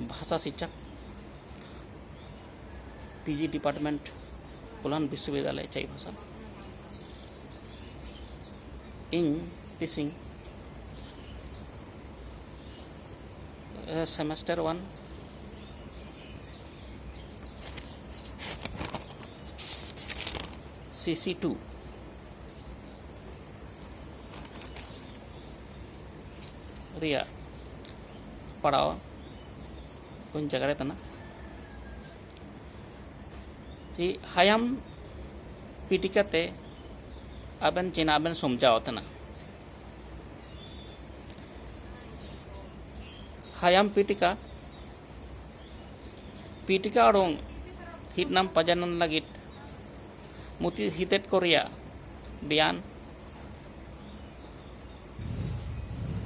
भाषा शिक्षक PG department Kolhan विश्वविद्यालय चाईबासा इन तीसिंग सेमेस्टर 1 CC2 रिया पढ़ाओ कुछ जगह तना जी हायम पीटिकाते आबेन चेना आबेन समझाओ तना हायम पीटिका orang hitnam pajanan lagit muti hitet Korea bian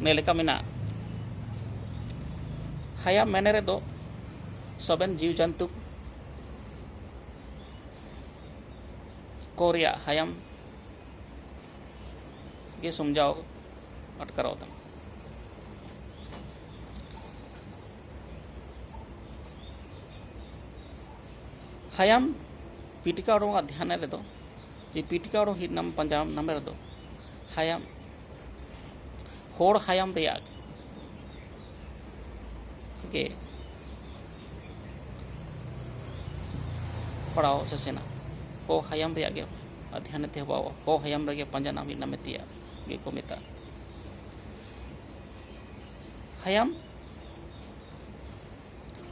neleka mena hayam menere do soben jiw jantuk Korea hayam ge समझाओ अटकराओ तना हायम पीटिका और ध्यान रेदो जे पीटिका और हिटनाम पंजाब नाम रेदो हायम होड़ हायम रेयाग के पढ़ाओ ससेना हो हायम रेयागे अध्ययन ते हबाओ हो हायम रेगे पंजा नाम हिटनाम तिया गे को मेता हायम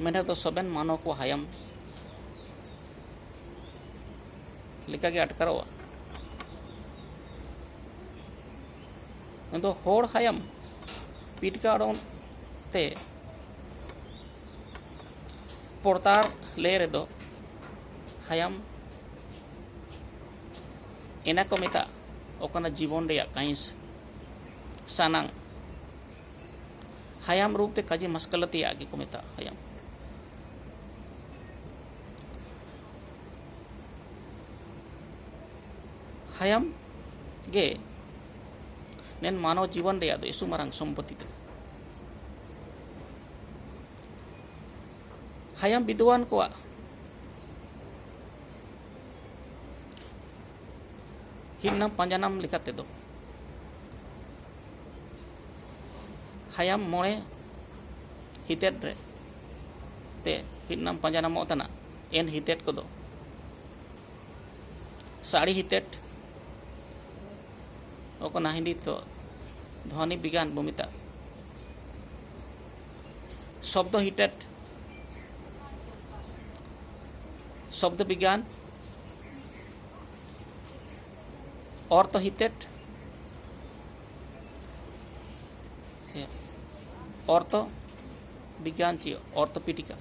मेने तो सबेन मानो को हायम लिखा के अटकरावा तो होड़ हायम पीटिका ते पोर्तार ले रे दो हायम एना को मेता ओकना जीवन रे काइंस सानांग हायम रूप ते काजी मस्कलती आगे को मेता हायम हायम गे नेन मानव जीवन रे दो यसु मारांग सम्पत्ति हायम विद्वान को हिन्नम पंजानाम लिखाते दो हायम मोड़े हितेट रे ते हिन्नम पंजानाम ओतना एन हितेट को दो साड़ी हितेट ओकना हिंदी तो ध्वनि विज्ञान भूमिता शब्द हिटेट शब्द विज्ञान अर्थ हितेट अर्थ विज्ञान ची अर्थ पीटिका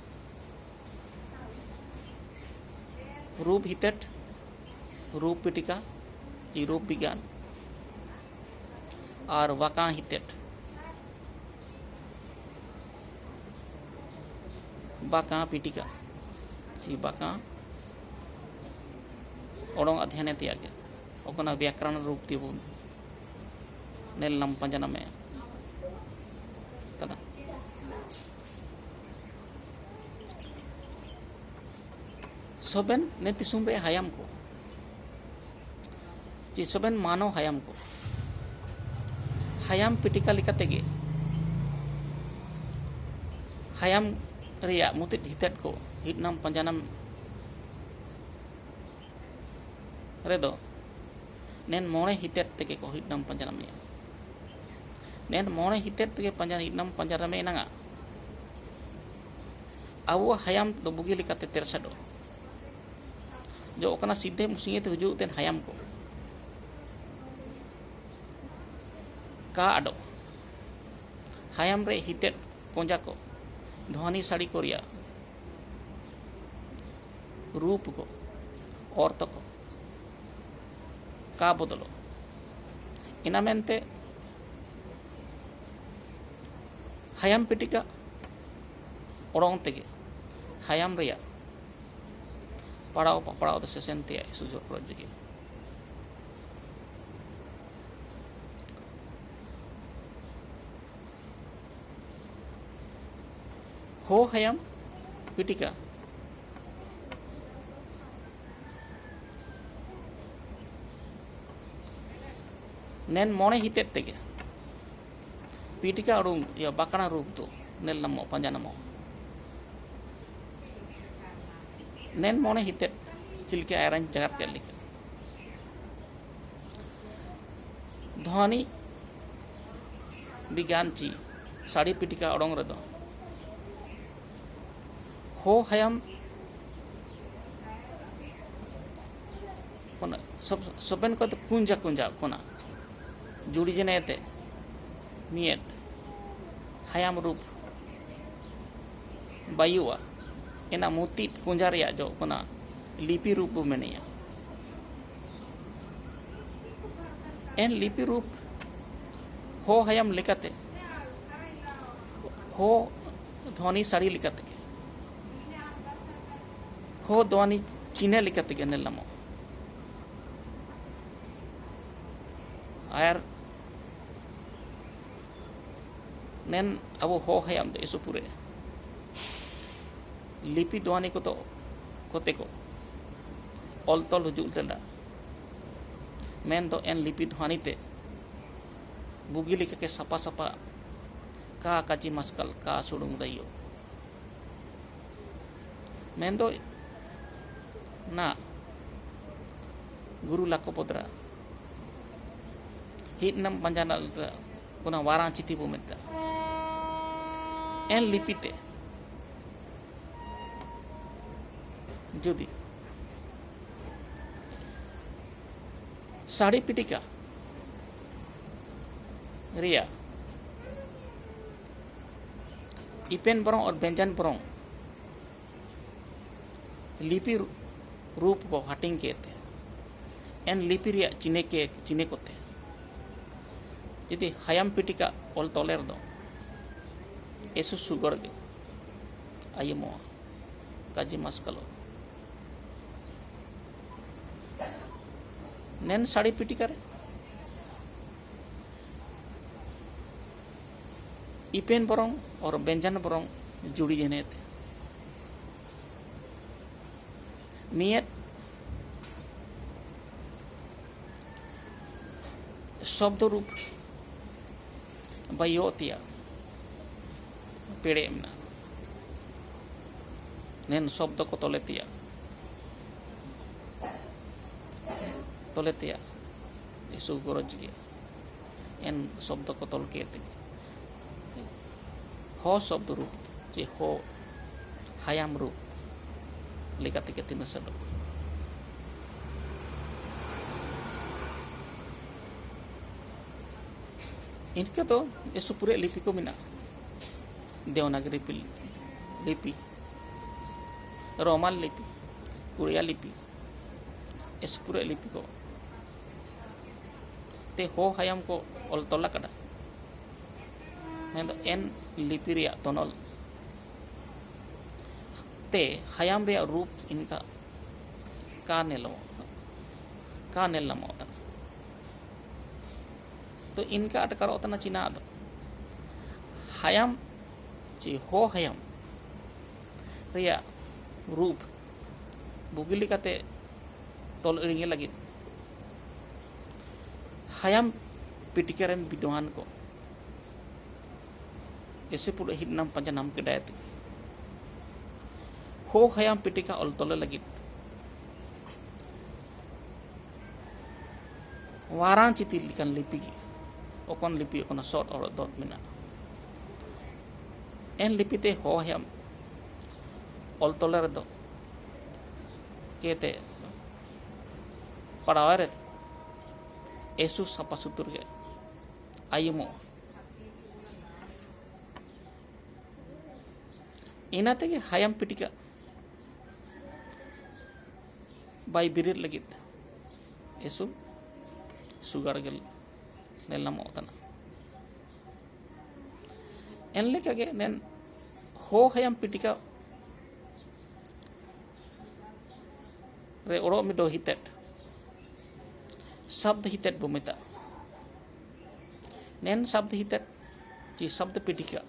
रूप हितेट रूप पीटिका ची रूप विज्ञान और वाका हितेट बाका पीटिका ची बाका ओडोंग अध्ययन त्यागे ओकना व्याकरण रूप तिबुन नेल नाम पंजना में तना सोबेन ने तिसुम रे हायम को ची सोबेन मानो हायम को हायम पीटिका लिखते गे हायम रिया मुतित हितेट को हिटनाम पंजानाम रेदो नेन मोणे हितेट तेगे को हिटनाम पंजानाम या नेन मोणे हितेट तेगे पंजा हिटनाम पंजानाम एनांगा अब हायम दो बुगी लिखते तेरसडो जो ओकना सीधे मुसिए ते हुजू तेन हायम को का आडो हायम रे हितेट पंजा को ध्वनि साड़ी को रिया रूप को अर्थ को का बदलो इना मेनते हायम पीटिका ओडोंग तेगे हायम रिया पढ़ाओ द सेशन ते सुजोग project ho hayam pitika nen mone hitet tege pitika room ya bakana roop to nel namo panja namo nen mone hitet chilke airan jagar kelika ध्वनि विज्ञान ची साड़ी पिटिका ओडोंग रेदो हो हयम कोना सोपेन को कुंजा कुंजा कोना जुड़ी जनेते मियत हयम रूप बायुआ एना मुती कुंजा रिया जो कोना लिपि रूप मेनिया एन लिपि रूप हो हयम लिखते हो ध्वनि साड़ी लिखते हो ध्वनि चीने लिखते के नेलमो आयर नेन अब हो हयम दे इसु पूरे लिपि ध्वनि को तो कोते को ऑलतोल हुजुल तेला मेन तो एन लिपि ध्वनि ते बुगी लिखा के सपा सपा का काची मस्कल का सुडुंग रहियो मेन तो ना गुरु लाको पोद्रा हिट नम पंजाना पुना वारा चिति बो मेता एन लिपि ते जुदी साड़ी पिटिका रिया इपेन बरों और व्यंजन बरों लिपि रूप को हटिंग के थे एन लिपि रिया चिने को थे यदि हयम पिटिका ओल तोलेर दो एसु सुगर के आयमो काजी मस्कलो नेन साड़ी पिटिका रे इपेन बरों और व्यंजन बरों जुड़ी जने थे मियत शब्द रूप बयोतिया पेड़े मना नेन शब्द को तोलेतिया इसु गरज गया एन शब्द को तोल के हो शब्द रूप जे हो हयाम रूप लेकाते के तीन सदो इनके तो इसु पूरे लिपि को मिना देवनागरी लिपि रोमान लिपि उड़िया लिपि इस पूरे लिपि को ते हो हयाम को ऑल तोला कड़ा मैं तो एन लिपि रिया तोनल ते हयाम रिया रूप इनका का नेलमो तो इनका अटकर उतना चिना दो हयाम जी हो हयाम रिया रूप बुगिली काते तोल इड़िंगे लगी हयाम पिटिकरन विद्वान को ऐसे पूरे हिट नाम पंजा नाम के डायते हो हयाम पिटिका ऑल तोले लगी वारां चिति लिकन लिपि ओकन लिपि ओकन शॉर्ट और डॉट मिना एन लिपि ते हो हयाम ऑल तोले रे दो केते पढ़ावे एसु सपा सुतुर के आयमो इना तेगे हयाम पिटिका बाई बिरिर लगित एसु सुगार गेल नेलनामो तना एन लेका गे नेन हो हयाम पिटिका रे ओरो मिडो हितेट शब्द हितेट भूमिता नेन शब्द हितेट जी शब्द पिटिका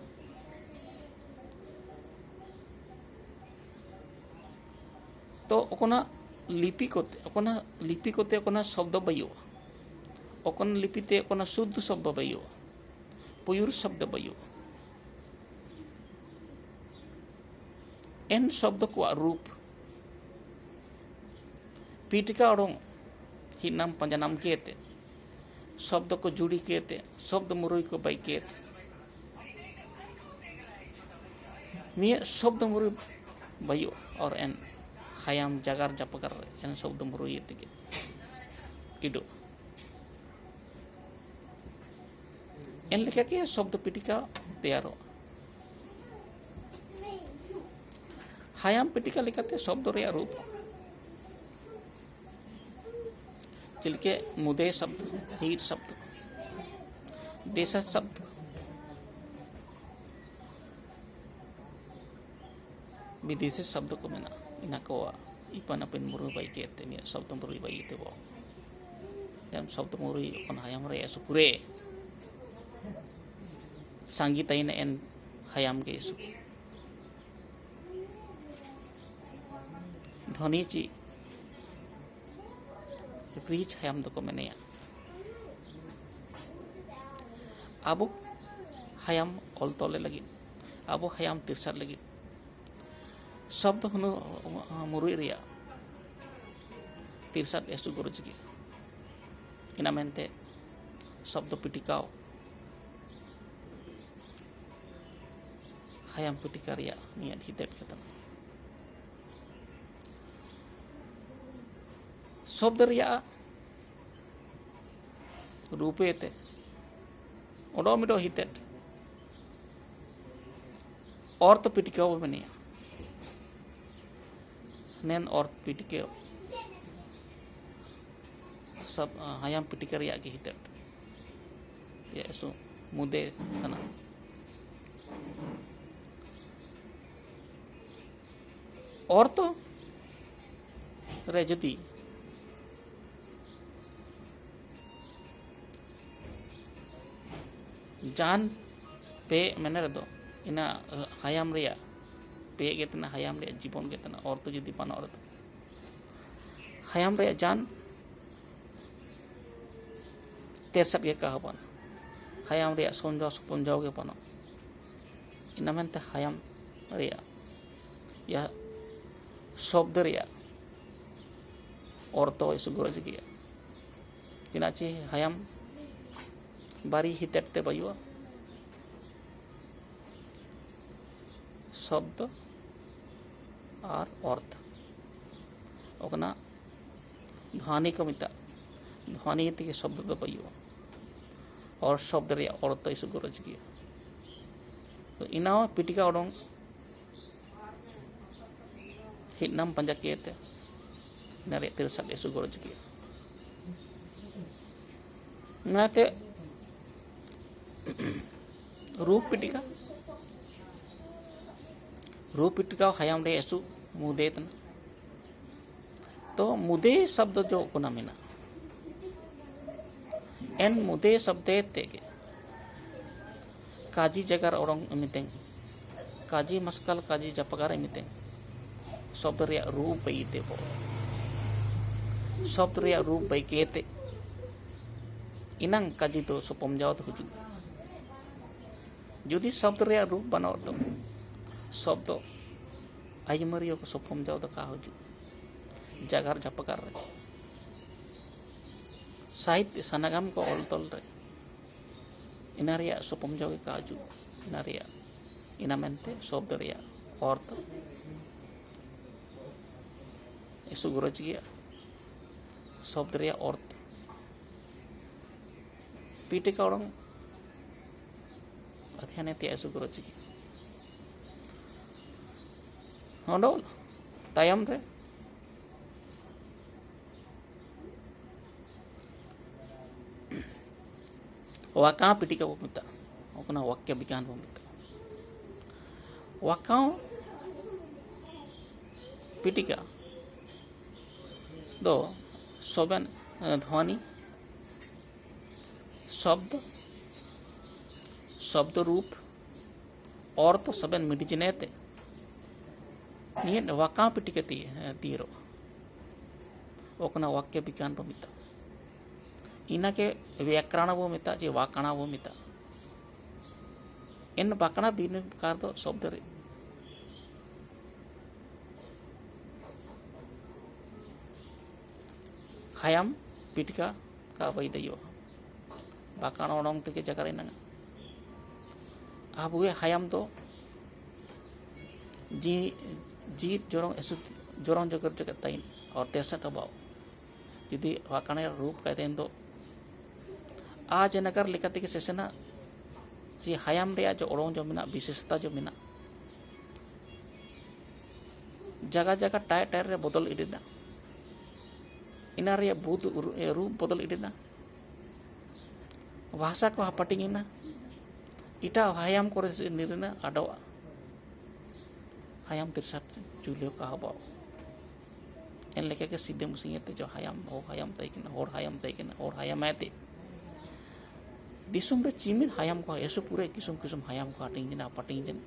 तो लिपि कोते शब्द बयो लिपि ते शुद्ध शब्द बयो पुयुर शब्द बयो एन शब्द को रूप पीटिका ओडोंग हिनाम पंजनाम केते शब्द को जुड़ी केते शब्द मुरुई को बाई केते मिया शब्द मुरुई बायो और एन hayam jagar japakar एन शब्द मुरुई के इडो एन लेखा के शब्द पीटिका तैयारो hayam पीटिका लेखाते शब्द रे रूप चिलके मुदे शब्द हीर शब्द देश शब्द विदेशी शब्द को मेना ina ko ipan apin murui bai ke te ni शब्द मुरुई bai te bo yang शब्द मुरुई kon hayam re asukure sanggita ina en hayam ke isu ध्वनि ची रिच hayam तो को मैंने अब hayam ऑल तोले लगी अब hayam तिरसठ लगी शब्द हनु मुरुई रिया तिरसठ एसु गुरुज की इना मेंते शब्द पिटिकाओ hayam पिटिका रिया निया हितेट केतना शब्द रिया रूपे ते ओडोमिडो हितेट अर्थ पिटिका बनिया नेन अर्थ पिटिके सब hayam पिटिका रिया के हितेट ये सु मुदे कना अर्थ रे जदी जान पे मैंने रदो इना hayam रिया पे गेतना hayam रिया जीवन गेतना और तो जुदी पाना और hayam रिया जान तेसट के कहा पाना hayam रिया सोंजाव सुपंजाव के पाना इना मेंते hayam रिया या शब्द रिया और तो इस गुरज किया किनाची hayam बारी हितेट ते बयुआ शब्द और अर्थ ओकना ध्वनि को मिता ध्वनि के शब्द तो बयुआ और शब्द रे अर्थ इस गुरज किया तो इना पिटिका ओडोंग हिटनाम पंजा केते इना रे तिरसठ इस गुरज किया नाते रूप पिटिका hayam रे एसु मुदे तना तो मुदे शब्द जो कोना मिना एन मुदे शब्द तेगे काजी जगार ओडोंग मितें काजी मस्कल काजी जपगार मितें शब्द रे रूप बैते बो शब्द रे रूप बै केते इनंग काजी तो सपम जाओ तो हुजु जुदी शब्द रे रूप बनाओ तो शब्द आयमरियो को सपम जाओ तो का हुजु जगार जपगार रे साहित्य सनागम को ऑल तोल रे इना रे सपम जाओ का हुजु इना रे इना मेंते शब्द रे अर्थ इसु गुरज गया शब्द रे अर्थ पीटिका ओडोंग अध्ययन ते ऐसु गुरज गया होंडोल तायम रे वाका पीटिका को मिता ओकना वाक्य विज्ञान को मिता वाकाओ पीटिका दो सोबन ध्वनि शब्द शब्द रूप और तो सबन मिडिजिनेते नियन वाका पिटिकती तीरो ओकना वाक्य विज्ञान बो मिता इना के व्याकरण बो मिता जे वाकण बो मिता इन वाकण भिन्न प्रकार दो शब्द रे hayam pitika का वैदयो वाकण ओडोंग तके जगह रेना अब वे hayam तो जी जोरंग एसु जोरंग जगर जगत ताइन और तेसा टबाव यदि वाकण रूप कहते हैं तो आज नगर लिखते के सेसना जी hayam रे जो ओडोंग जो मिना विशेषता जो मिना जगह जगह टायर टायर रे बदल इडिना इना रे बुद रूप बदल इडिना भाषा को हापटिंगिना इटा hayam को रे निरना अडवा hayam तिरसठ जुलियो का हबाव इन लेके के सीधे मुसिंगे ते जो hayam हो hayam तैकिना और hayam तैकिना और hayam आते दिसुम रे चिमिन hayam को ऐसो पूरे किस्म किस्म hayam को हाटिंगिना पटिंगिना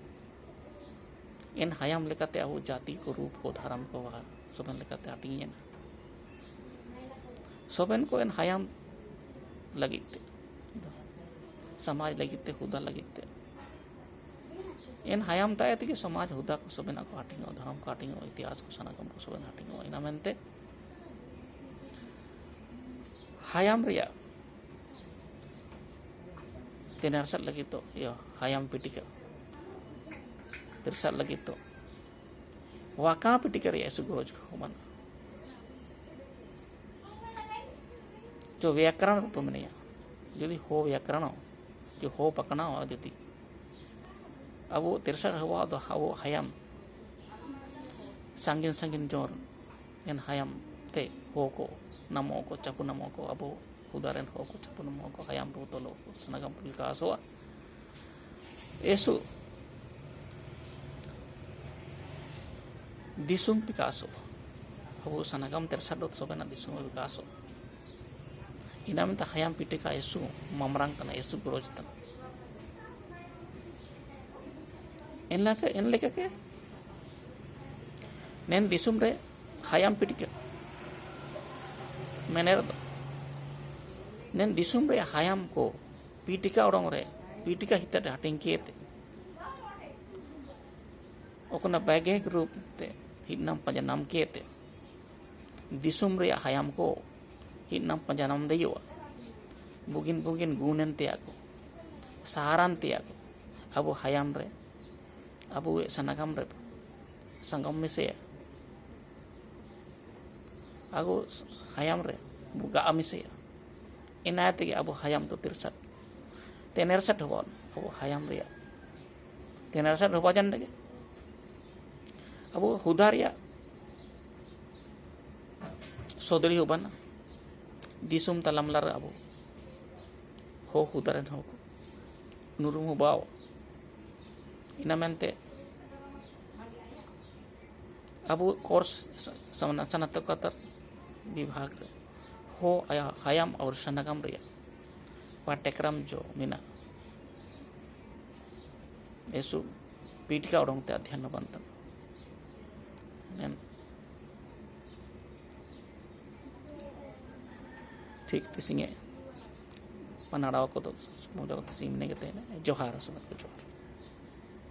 इन hayam लेकाते अब जाति को रूप को धर्म को वह सबन लेकाते हाटिंगिना सबन को इन hayam लगिते समाज लगिते हुदा लगिते इन hayam तायते कि समाज हुदा को सबना को हाटिंगो धर्म को हाटिंगो इतिहास को सनागम को सबना हाटिंगो इना मेनते hayam रिया तेनारसat lagi तो यो hayam pitika तेरसat lagi तो वाका पिटिका रिया सुगरोज को मन जो व्याकरण रूप में यदि हो व्याकरण जो हो पकना हो यदि अब वो तेरसठ हुआ तो वो hayam संगिन संगिन जोर इन hayam ते हो को नमो को चपु नमो को अब उदाहरण हो को चपु नमो को hayam तो लो को सनागम विकास हुआ ऐसु दिसुम विकास हो अब सनागम तेरसठ दो सबना दिसुम विकास हो ina minta hayam pitika Yesu mamrang kana Yesu goroj tan en leka ke nen disum re hayam pitika mener do nen disum re hayam ko pitika orong re pitika hita hating kete okona bage group te hitnam pajanam kete disum re hayam ko hitnam panjanam deyo bugin gunen te ako saran te ako abu hayam re abu sanagam re sangam mese agu hayam re buga amise inate ke abu hayam to tirsat tenersat hobon abu hayam re tenersat hobajan de abu hudaria sodri hobana disum talam lar abu ho hudaran ho nurum baw ina mente abu course स्नातकोत्तर विभाग हो hayam और सनागम रे पाठ्यक्रम जो मिना ऐसु पीठिका Udong ते अध्ययन बनता ठीक तिसिंगे पनाड़ा को तो मुझे तो सीमने के जोहार सुमत को जोहार